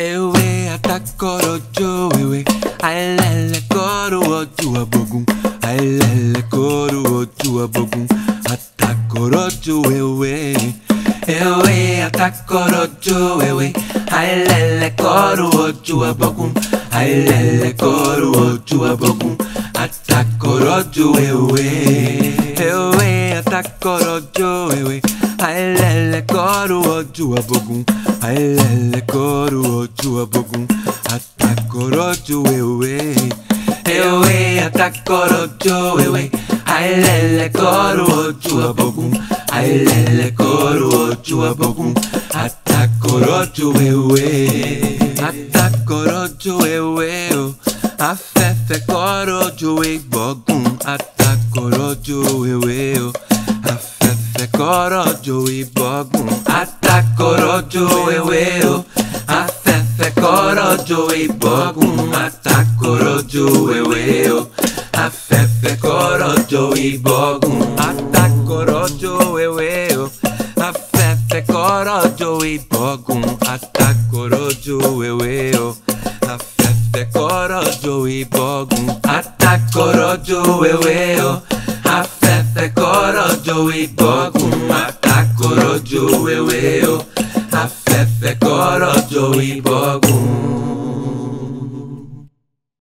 Ewe atakorojo ewe Ailele koru ojua bogun Ailele koru ojua bogun Atakorojo ewe Ewe atakorojo ewe Ailele koru ojua bogun Ailele koru ojua bogun Atakorojo ewe Ewe atakorojo ewe Ailele koru ojua bogun Ailele koru ojua bogun Atakorojo ewe Ewe atakorojo ewe Ailele koru ojua bogun Ailele koru ojua bogun Atakorojo ewe Atakorojo ewe o Afẹ́fẹ́ korojo igbogun Atakorojo ewe o Afẹ́fẹ́ korojo igbogun Atakorojo ewe o Afẹ́fẹ́ korojo igbogun Atakorojo ewe o Afẹ́fẹ́ korojo igbogun Atakorojo ewe o Afẹ́fẹ́ korojo igbogun Atakorojo ewe o Afẹ́fẹ́ korojo igbogun Atakorojo ewe o Afẹ́fẹ́ korojo igbogun Atakorojo ewe o Afẹ́fẹ́ korojo igbogun.